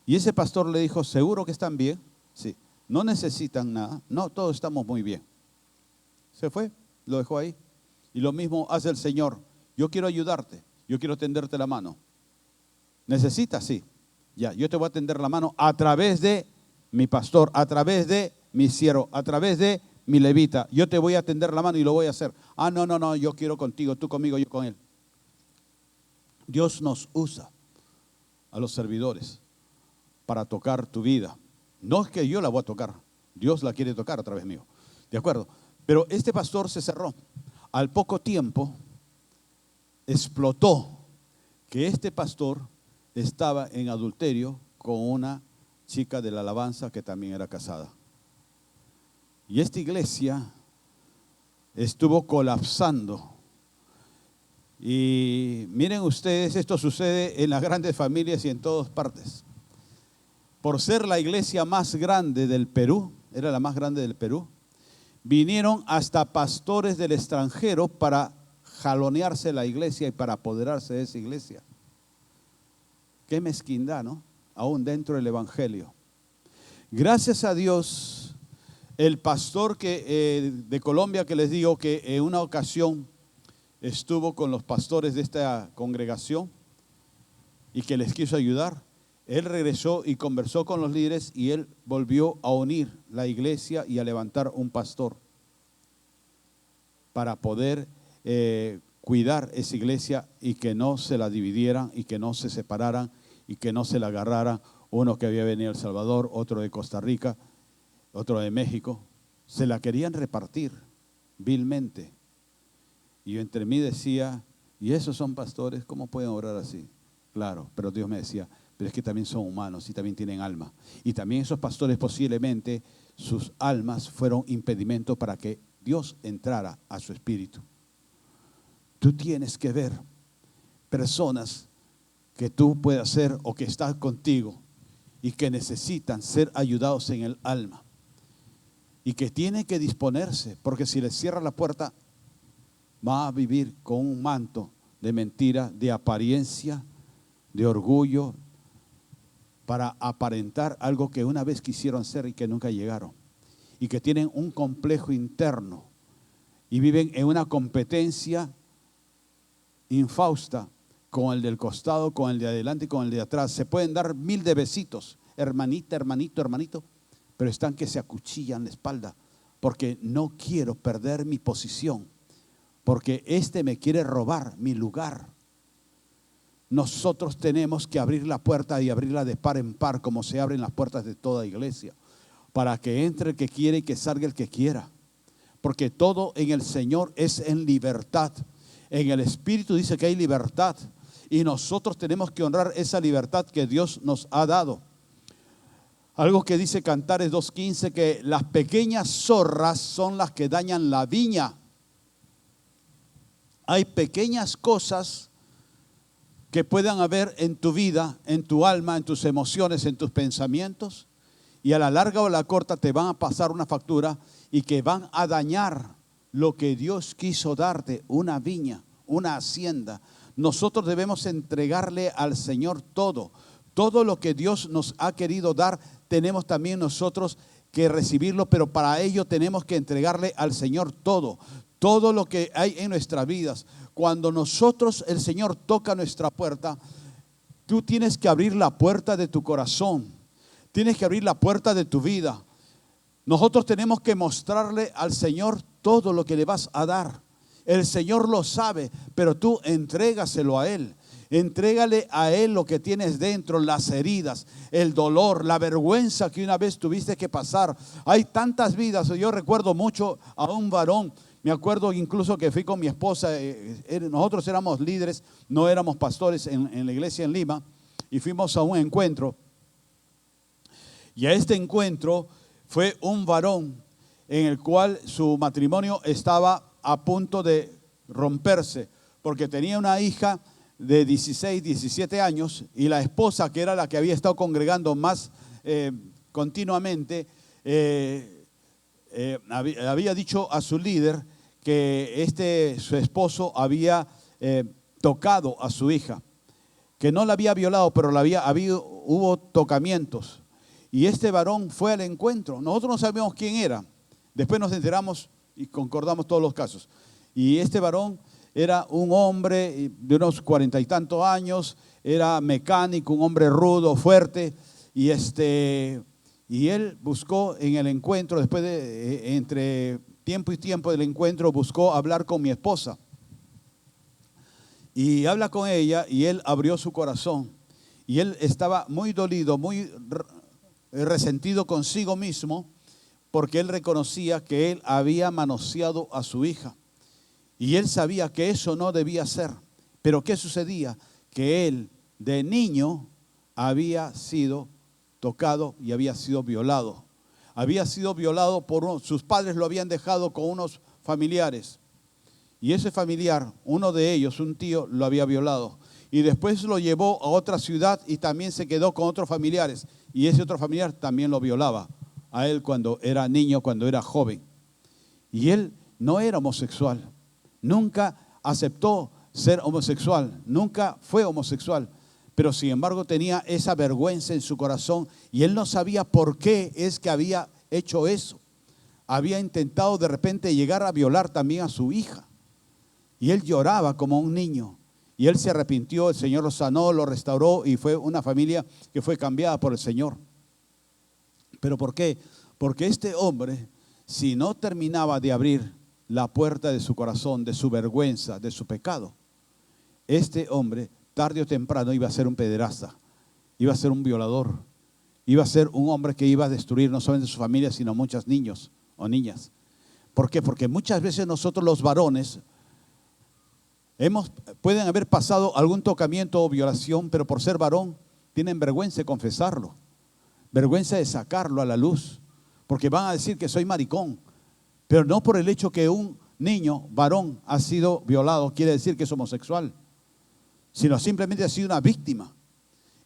Y ese pastor le dijo: ¿seguro que están bien? Sí. No necesitan nada. No, todos estamos muy bien. Se fue, lo dejó ahí. Y lo mismo hace el Señor. Yo quiero ayudarte, yo quiero tenderte la mano. ¿Necesitas? Sí. Ya, yo te voy a tender la mano a través de mi pastor, a través de mi siervo, a través de mi levita. Yo te voy a tender la mano y lo voy a hacer. Ah, no, no, no, yo quiero contigo, tú conmigo, yo con él. Dios nos usa a los servidores para tocar tu vida. No es que yo la voy a tocar, Dios la quiere tocar a través mío. ¿De acuerdo? Pero este pastor se cerró. Al poco tiempo explotó que este pastor estaba en adulterio con una chica de la alabanza que también era casada. Y esta iglesia estuvo colapsando. Y miren ustedes, esto sucede en las grandes familias y en todas partes. Por ser la iglesia más grande del Perú, era la más grande del Perú, vinieron hasta pastores del extranjero para jalonearse la iglesia y para apoderarse de esa iglesia. Qué mezquindad, ¿no? Aún dentro del evangelio. Gracias a Dios, el pastor de Colombia que les digo que en una ocasión estuvo con los pastores de esta congregación y que les quiso ayudar, él regresó y conversó con los líderes y él volvió a unir la iglesia y a levantar un pastor para poder cuidar esa iglesia y que no se la dividieran y que no se separaran y que no se la agarraran. Uno que había venido de El Salvador, otro de Costa Rica, otro de México. Se la querían repartir vilmente. Y yo entre mí decía: ¿y esos son pastores? ¿Cómo pueden orar así? Claro, pero Dios me decía: pero es que también son humanos y también tienen alma. Y también esos pastores posiblemente sus almas fueron impedimento para que Dios entrara a su espíritu. Tú tienes que ver personas que tú puedas ser o que están contigo y que necesitan ser ayudados en el alma y que tienen que disponerse, porque si les cierra la puerta va a vivir con un manto de mentira, de apariencia, de orgullo, para aparentar algo que una vez quisieron ser y que nunca llegaron, y que tienen un complejo interno y viven en una competencia infausta con el del costado, con el de adelante y con el de atrás. Se pueden dar 1000 de besitos, hermanita, hermanito, hermanito, pero están que se acuchillan la espalda, porque no quiero perder mi posición, porque este me quiere robar mi lugar. Nosotros tenemos que abrir la puerta y abrirla de par en par, como se abren las puertas de toda iglesia, para que entre el que quiere y que salga el que quiera, porque todo en el Señor es en libertad. En el Espíritu dice que hay libertad y nosotros tenemos que honrar esa libertad que Dios nos ha dado. Algo que dice Cantares 2:15, que las pequeñas zorras son las que dañan la viña. Hay pequeñas cosas que puedan haber en tu vida, en tu alma, en tus emociones, en tus pensamientos, y a la larga o a la corta te van a pasar una factura y que van a dañar lo que Dios quiso darte, una viña, una hacienda. Nosotros debemos entregarle al Señor todo. Todo lo que Dios nos ha querido dar, tenemos también nosotros que recibirlo, pero para ello tenemos que entregarle al Señor todo. Todo lo que hay en nuestras vidas. Cuando nosotros, el Señor toca nuestra puerta, tú tienes que abrir la puerta de tu corazón. Tienes que abrir la puerta de tu vida. Nosotros tenemos que mostrarle al Señor todo lo que le vas a dar. El Señor lo sabe, pero tú entrégaselo a Él. Entrégale a Él lo que tienes dentro, las heridas, el dolor, la vergüenza que una vez tuviste que pasar. Hay tantas vidas. Yo recuerdo mucho a un varón. Me acuerdo incluso que fui con mi esposa. Nosotros éramos líderes, no éramos pastores en la iglesia en Lima. Y fuimos a un encuentro. Y a este encuentro fue un varón en el cual su matrimonio estaba a punto de romperse, porque tenía una hija de 16, 17 años y la esposa, que era la que había estado congregando más continuamente, había dicho a su líder que su esposo había tocado a su hija, que no la había violado, pero hubo tocamientos. Y este varón fue al encuentro. Nosotros no sabíamos quién era. Después nos enteramos y concordamos todos los casos. Y este varón era un hombre de unos 40 y tantos años, era mecánico, un hombre rudo, fuerte. Y él buscó en el encuentro, después de entre tiempo y tiempo del encuentro, buscó hablar con mi esposa. Y habla con ella y él abrió su corazón. Y él estaba muy dolido, muy resentido consigo mismo, porque él reconocía que él había manoseado a su hija. Y él sabía que eso no debía ser. Pero ¿qué sucedía? Que él, de niño, había sido tocado y había sido violado. Había sido violado sus padres lo habían dejado con unos familiares. Y ese familiar, uno de ellos, un tío, lo había violado. Y después lo llevó a otra ciudad y también se quedó con otros familiares. Y ese otro familiar también lo violaba a él cuando era niño, cuando era joven. Y él no era homosexual. Nunca aceptó ser homosexual. Nunca fue homosexual. Pero sin embargo tenía esa vergüenza en su corazón. Y él no sabía por qué es que había hecho eso. Había intentado de repente llegar a violar también a su hija. Y él lloraba como un niño. Y él se arrepintió, el Señor lo sanó, lo restauró y fue una familia que fue cambiada por el Señor. ¿Pero por qué? Porque este hombre, si no terminaba de abrir la puerta de su corazón, de su vergüenza, de su pecado, este hombre tarde o temprano iba a ser un pederasta, iba a ser un violador, iba a ser un hombre que iba a destruir no solamente su familia, sino muchos niños o niñas. ¿Por qué? Porque muchas veces nosotros los varones pueden haber pasado algún tocamiento o violación, pero por ser varón tienen vergüenza de confesarlo, vergüenza de sacarlo a la luz, porque van a decir que soy maricón, pero no por el hecho que un niño varón ha sido violado quiere decir que es homosexual, sino simplemente ha sido una víctima.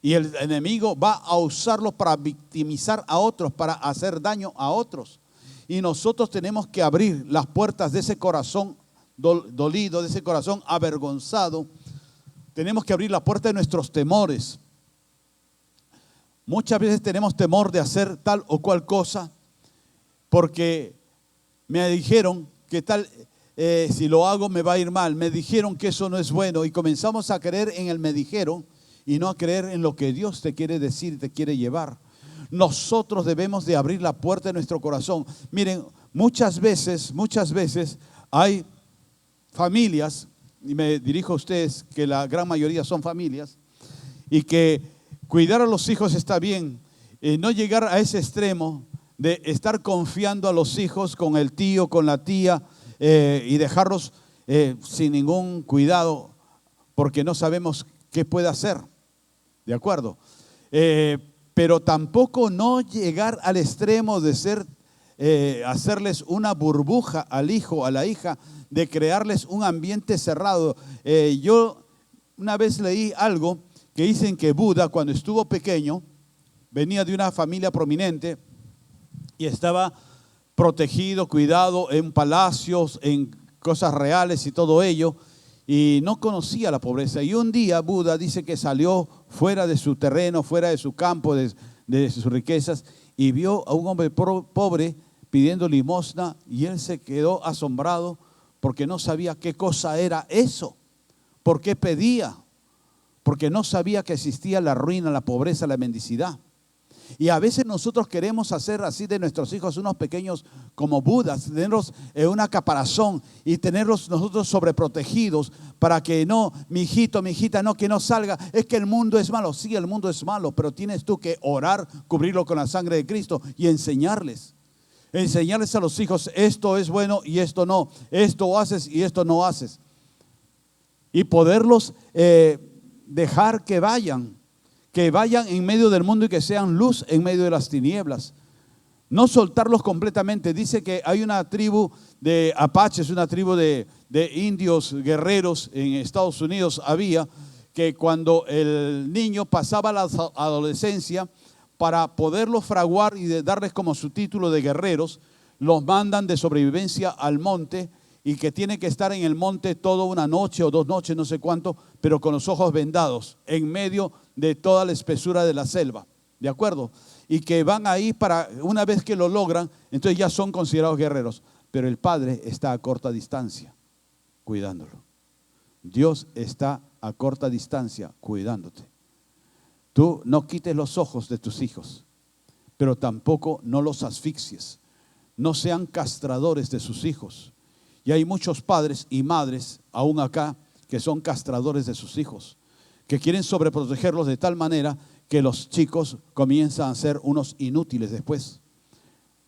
Y el enemigo va a usarlo para victimizar a otros, para hacer daño a otros. Y nosotros tenemos que abrir las puertas de ese corazón dolido, de ese corazón avergonzado. Tenemos que abrir la puerta de nuestros temores. Muchas veces tenemos temor de hacer tal o cual cosa porque me dijeron que tal, si lo hago me va a ir mal. Me dijeron que eso no es bueno y comenzamos a creer en el me dijeron y no a creer en lo que Dios te quiere decir y te quiere llevar. Nosotros debemos de abrir la puerta de nuestro corazón. Miren, muchas veces hay familias, y me dirijo a ustedes que la gran mayoría son familias, y que cuidar a los hijos está bien, no llegar a ese extremo de estar confiando a los hijos con el tío, con la tía, y dejarlos sin ningún cuidado, porque no sabemos qué puede hacer, ¿de acuerdo? Pero tampoco no llegar al extremo de hacerles una burbuja al hijo, a la hija, de crearles un ambiente cerrado. Yo una vez leí algo que dicen que Buda, cuando estuvo pequeño, venía de una familia prominente y estaba protegido, cuidado en palacios, en cosas reales y todo ello, y no conocía la pobreza. Y un día Buda dice que salió fuera de su terreno, fuera de su campo, de sus riquezas, y vio a un hombre pobre pidiendo limosna, y él se quedó asombrado porque no sabía qué cosa era eso, por qué pedía, porque no sabía que existía la ruina, la pobreza, la mendicidad. Y a veces nosotros queremos hacer así de nuestros hijos unos pequeños como Budas, tenerlos en una caparazón y tenerlos nosotros sobreprotegidos para que no, mi hijito, mi hijita, no, que no salga. Es que el mundo es malo. Sí, el mundo es malo, pero tienes tú que orar, cubrirlo con la sangre de Cristo y enseñarles. Enseñarles a los hijos, esto es bueno y esto no. Esto haces y esto no haces. Y poderlos dejar que vayan en medio del mundo y que sean luz en medio de las tinieblas. No soltarlos completamente. Dice que hay una tribu de apaches, una tribu de indios guerreros en Estados Unidos había, que cuando el niño pasaba la adolescencia, para poderlos fraguar y darles como su título de guerreros, los mandan de sobrevivencia al monte, y que tiene que estar en el monte toda una noche o 2 noches, no sé cuánto, pero con los ojos vendados, en medio de toda la espesura de la selva, ¿de acuerdo? Y que van ahí para, una vez que lo logran, entonces ya son considerados guerreros. Pero el Padre está a corta distancia, cuidándolo. Dios está a corta distancia, cuidándote. Tú no quites los ojos de tus hijos, pero tampoco no los asfixies. No sean castradores de sus hijos. Y hay muchos padres y madres, aún acá, que son castradores de sus hijos, que quieren sobreprotegerlos de tal manera que los chicos comienzan a ser unos inútiles después.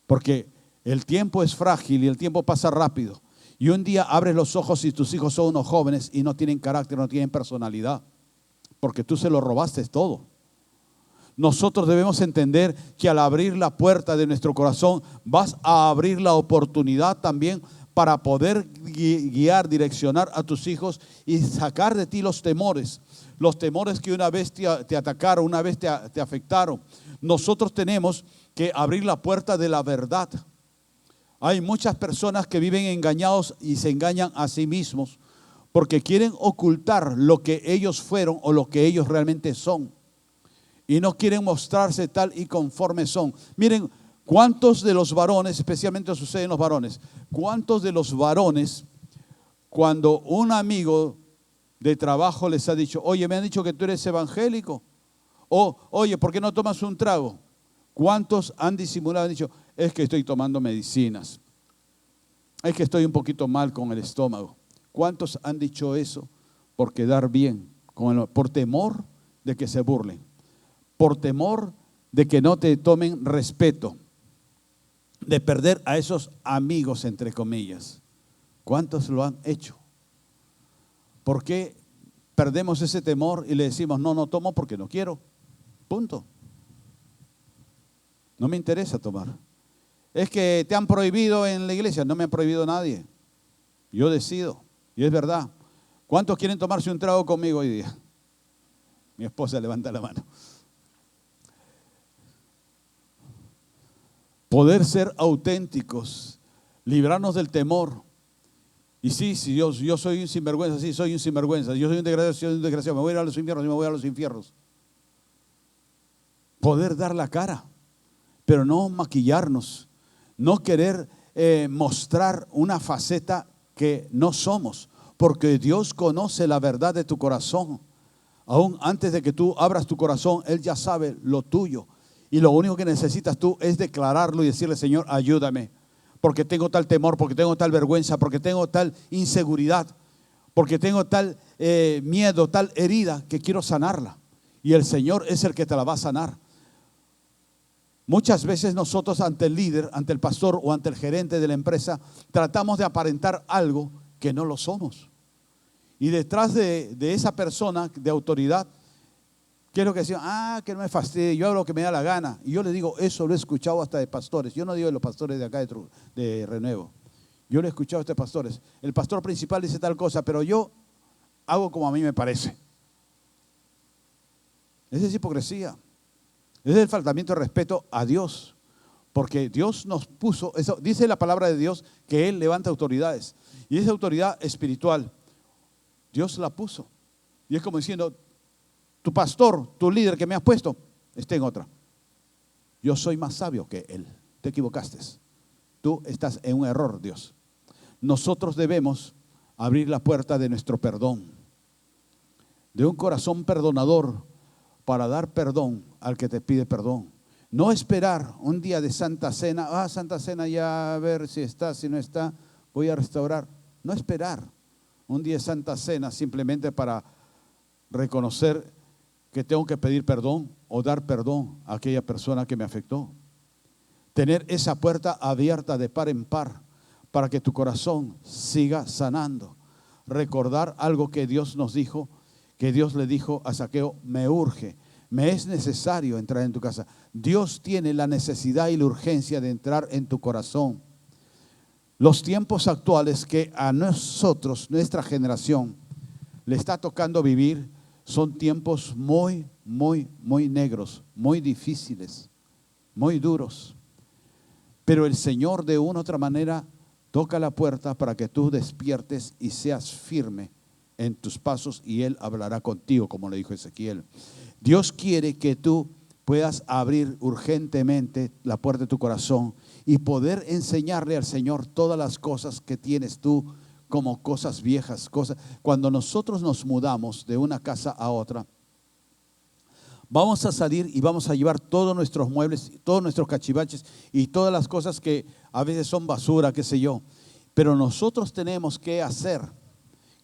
Porque el tiempo es frágil y el tiempo pasa rápido. Y un día abres los ojos y tus hijos son unos jóvenes y no tienen carácter, no tienen personalidad, porque tú se lo robaste todo. Nosotros debemos entender que al abrir la puerta de nuestro corazón, vas a abrir la oportunidad también para poder guiar, direccionar a tus hijos y sacar de ti los temores que una vez te atacaron, una vez te afectaron. Nosotros tenemos que abrir la puerta de la verdad. Hay muchas personas que viven engañados y se engañan a sí mismos porque quieren ocultar lo que ellos fueron o lo que ellos realmente son, y no quieren mostrarse tal y conforme son. Miren, ¿cuántos de los varones, especialmente sucede en los varones, cuántos de los varones, cuando un amigo de trabajo les ha dicho, oye, me han dicho que tú eres evangélico, o oye, ¿por qué no tomas un trago? ¿Cuántos han disimulado? Han dicho, es que estoy tomando medicinas, es que estoy un poquito mal con el estómago. ¿Cuántos han dicho eso por quedar bien, por temor de que se burlen, por temor de que no te tomen respeto, de perder a esos amigos, entre comillas? ¿Cuántos lo han hecho? ¿Por qué perdemos ese temor y le decimos, no tomo porque no quiero? Punto. No me interesa tomar. Es que te han prohibido en la iglesia. No me ha prohibido nadie. Yo decido. Y es verdad. ¿Cuántos quieren tomarse un trago conmigo hoy día? Mi esposa levanta la mano. Poder ser auténticos, librarnos del temor. Y sí, yo soy un sinvergüenza, sí, soy un sinvergüenza. Yo soy un desgraciado, me voy a ir a los infiernos, me voy a los infiernos. Poder dar la cara, pero no maquillarnos, no querer mostrar una faceta que no somos, porque Dios conoce la verdad de tu corazón. Aún antes de que tú abras tu corazón, Él ya sabe lo tuyo. Y lo único que necesitas tú es declararlo y decirle, Señor, ayúdame, porque tengo tal temor, porque tengo tal vergüenza, porque tengo tal inseguridad, porque tengo tal miedo, tal herida que quiero sanarla. Y el Señor es el que te la va a sanar. Muchas veces nosotros ante el líder, ante el pastor o ante el gerente de la empresa, tratamos de aparentar algo que no lo somos. Y detrás de esa persona de autoridad, ¿qué es lo que decían? Que no me fastidie, yo hago lo que me da la gana. Y yo le digo, eso lo he escuchado hasta de pastores. Yo no digo de los pastores de acá de Renuevo. Yo lo he escuchado hasta de pastores. El pastor principal dice tal cosa, pero yo hago como a mí me parece. Esa es hipocresía. Ese es el faltamiento de respeto a Dios. Porque Dios nos puso, eso dice la palabra de Dios, que Él levanta autoridades. Y esa autoridad espiritual, Dios la puso. Y es como diciendo, tu pastor, tu líder que me has puesto, está en otra. Yo soy más sabio que él. Te equivocaste. Tú estás en un error, Dios. Nosotros debemos abrir la puerta de nuestro perdón, de un corazón perdonador, para dar perdón al que te pide perdón. No esperar un día de Santa Cena, Santa Cena ya, a ver si está, si no está, voy a restaurar. No esperar un día de Santa Cena simplemente para reconocer que tengo que pedir perdón o dar perdón a aquella persona que me afectó. Tener esa puerta abierta de par en par para que tu corazón siga sanando. Recordar algo que Dios nos dijo, que Dios le dijo a Zaqueo: me urge, me es necesario entrar en tu casa. Dios tiene la necesidad y la urgencia de entrar en tu corazón. Los tiempos actuales que a nosotros, nuestra generación, le está tocando vivir, son tiempos muy negros, muy difíciles, muy duros. Pero el Señor, de una u otra manera, toca la puerta para que tú despiertes y seas firme en tus pasos, y Él hablará contigo, como le dijo Ezequiel. Dios quiere que tú puedas abrir urgentemente la puerta de tu corazón y poder enseñarle al Señor todas las cosas que tienes tú como cosas viejas, cosas. Cuando nosotros nos mudamos de una casa a otra, vamos a salir y vamos a llevar todos nuestros muebles, todos nuestros cachivaches y todas las cosas que a veces son basura, qué sé yo. Pero nosotros tenemos que hacer,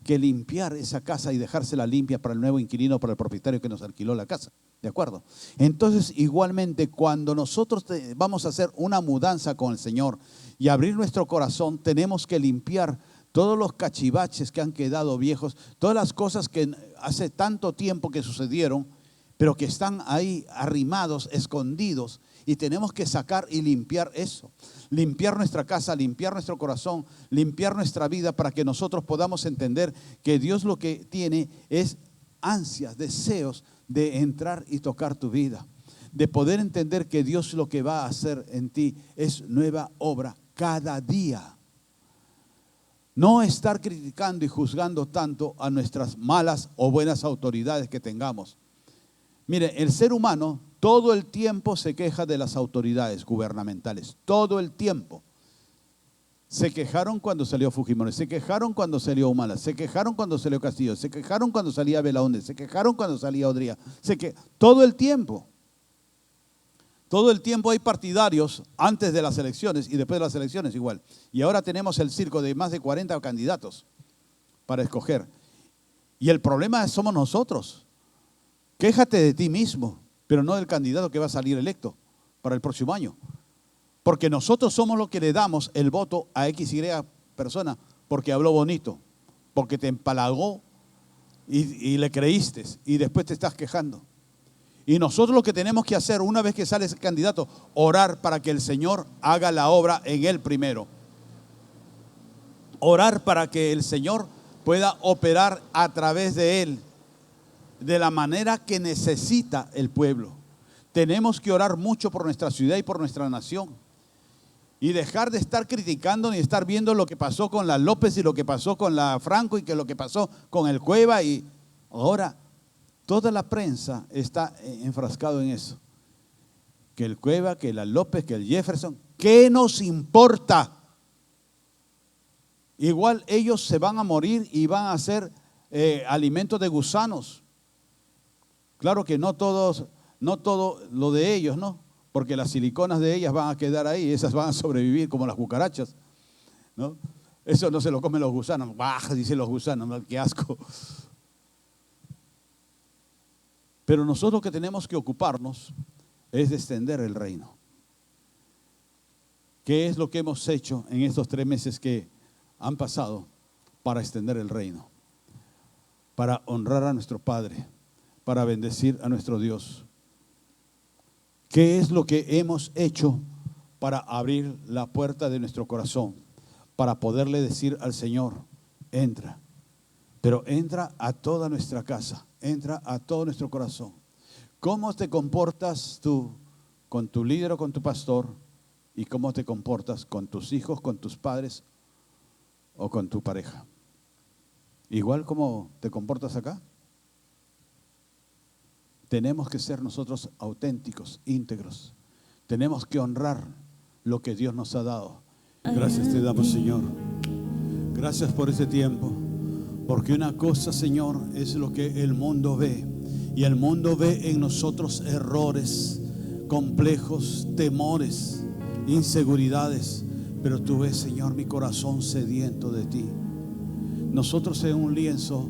que limpiar esa casa y dejársela limpia para el nuevo inquilino, para el propietario que nos alquiló la casa. ¿De acuerdo? Entonces, igualmente, cuando nosotros vamos a hacer una mudanza con el Señor y abrir nuestro corazón, tenemos que limpiar todos los cachivaches que han quedado viejos, todas las cosas que hace tanto tiempo que sucedieron, pero que están ahí arrimados, escondidos, y tenemos que sacar y limpiar eso. Limpiar nuestra casa, limpiar nuestro corazón, limpiar nuestra vida, para que nosotros podamos entender que Dios lo que tiene es ansias, deseos de entrar y tocar tu vida, de poder entender que Dios lo que va a hacer en ti es nueva obra cada día. No estar criticando y juzgando tanto a nuestras malas o buenas autoridades que tengamos. Mire, el ser humano todo el tiempo se queja de las autoridades gubernamentales, todo el tiempo. Se quejaron cuando salió Fujimori, se quejaron cuando salió Humala, se quejaron cuando salió Castillo, se quejaron cuando salía Belaúnde, se quejaron cuando salía Odría, todo el tiempo. Todo el tiempo hay partidarios antes de las elecciones y después de las elecciones igual. Y ahora tenemos el circo de más de 40 candidatos para escoger. Y el problema somos nosotros. Quéjate de ti mismo, pero no del candidato que va a salir electo para el próximo año. Porque nosotros somos los que le damos el voto a XY persona porque habló bonito, porque te empalagó y le creíste y después te estás quejando. Y nosotros lo que tenemos que hacer una vez que sale ese candidato, orar para que el Señor haga la obra en él primero. Orar para que el Señor pueda operar a través de él de la manera que necesita el pueblo. Tenemos que orar mucho por nuestra ciudad y por nuestra nación. Y dejar de estar criticando ni estar viendo lo que pasó con la López y lo que pasó con la Franco y que lo que pasó con el Cueva. Y ahora toda la prensa está enfrascado en eso. Que el Cueva, que la López, que el Jefferson. ¿Qué nos importa? Igual ellos se van a morir y van a ser alimentos de gusanos. Claro que no todo lo de ellos, ¿no? Porque las siliconas de ellas van a quedar ahí, esas van a sobrevivir como las cucarachas, ¿no? Eso no se lo comen los gusanos. ¡Bah! Dicen los gusanos, ¿no? ¡Qué asco! Pero nosotros que tenemos que ocuparnos es de extender el reino. ¿Qué es lo que hemos hecho en estos 3 meses que han pasado para extender el reino? Para honrar a nuestro Padre, para bendecir a nuestro Dios. ¿Qué es lo que hemos hecho para abrir la puerta de nuestro corazón? Para poderle decir al Señor, entra. Pero entra a toda nuestra casa, entra a todo nuestro corazón. ¿Cómo te comportas tú con tu líder o con tu pastor? y cómo te comportas con tus hijos, con tus padres o con tu pareja. Igual como te comportas acá. Tenemos que ser nosotros auténticos, íntegros. Tenemos que honrar lo que Dios nos ha dado. Gracias te damos, Señor. Gracias por ese tiempo. Porque una cosa, Señor, es lo que el mundo ve. Y el mundo ve en nosotros errores, complejos, temores, inseguridades. Pero tú ves, Señor, mi corazón sediento de ti. Nosotros en un lienzo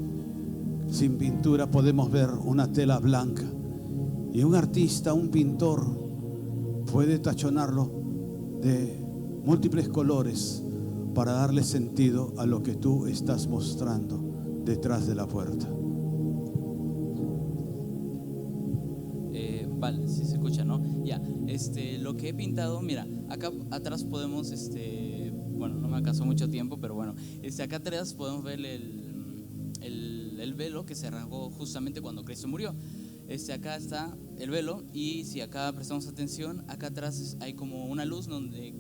sin pintura podemos ver una tela blanca. Y un artista, un pintor, puede tachonarlo de múltiples colores para darle sentido a lo que tú estás mostrando detrás de la puerta. Vale, sí se escucha, ¿no? Ya, lo que he pintado, mira, acá atrás podemos, bueno, no me acaso mucho tiempo, pero bueno, acá atrás podemos ver el velo que se rasgó justamente cuando Cristo murió. Acá está el velo, y si acá prestamos atención, acá atrás hay como una luz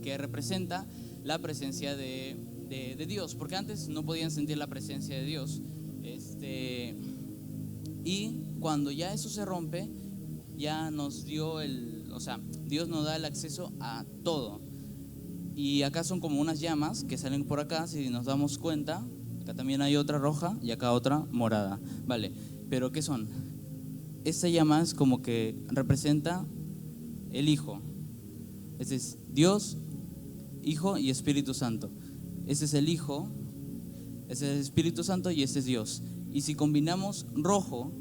que representa la presencia de Dios, porque antes no podían sentir la presencia de Dios. Y cuando ya eso se rompe, ya nos dio Dios nos da el acceso a todo. Y acá son como unas llamas que salen por acá, si nos damos cuenta. Acá también hay otra roja y acá otra morada. Vale, pero ¿qué son? Esta llama es como que representa el Hijo. Este es Dios, Hijo y Espíritu Santo. Este es el Hijo, este es el Espíritu Santo y este es Dios. Y si combinamos rojo,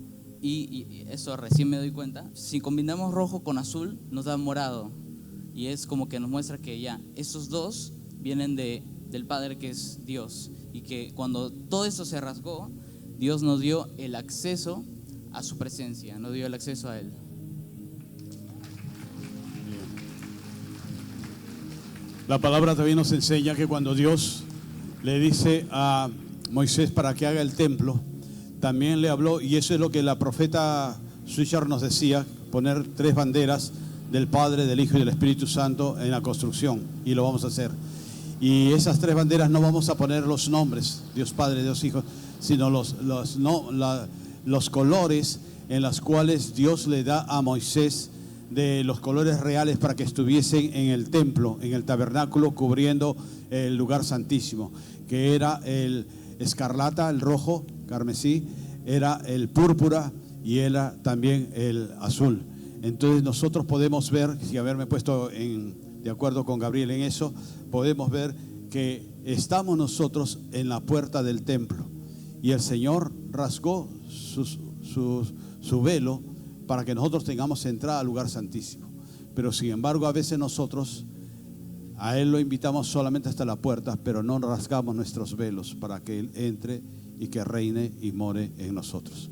y eso recién me doy cuenta, si combinamos rojo con azul nos da morado. Y es como que nos muestra que ya esos dos vienen del Padre, que es Dios. Y que cuando todo esto se rasgó, Dios nos dio el acceso a su presencia, nos dio el acceso a Él. La palabra también nos enseña que cuando Dios le dice a Moisés para que haga el templo, también le habló, y eso es lo que la profeta Swisher nos decía, poner 3 banderas del Padre, del Hijo y del Espíritu Santo en la construcción, y lo vamos a hacer. Y esas 3 banderas no vamos a poner los nombres, Dios Padre, Dios Hijo, sino los colores en los cuales Dios le da a Moisés, de los colores reales para que estuviesen en el templo, en el tabernáculo, cubriendo el lugar santísimo, que era el escarlata, el rojo, carmesí, era el púrpura y era también el azul. Entonces nosotros podemos ver, si haberme puesto de acuerdo con Gabriel en eso, podemos ver que estamos nosotros en la puerta del templo y el Señor rasgó su velo para que nosotros tengamos entrada al lugar santísimo. Pero sin embargo, a veces nosotros a Él lo invitamos solamente hasta la puerta, pero no rasgamos nuestros velos para que Él entre y que reine y more en nosotros.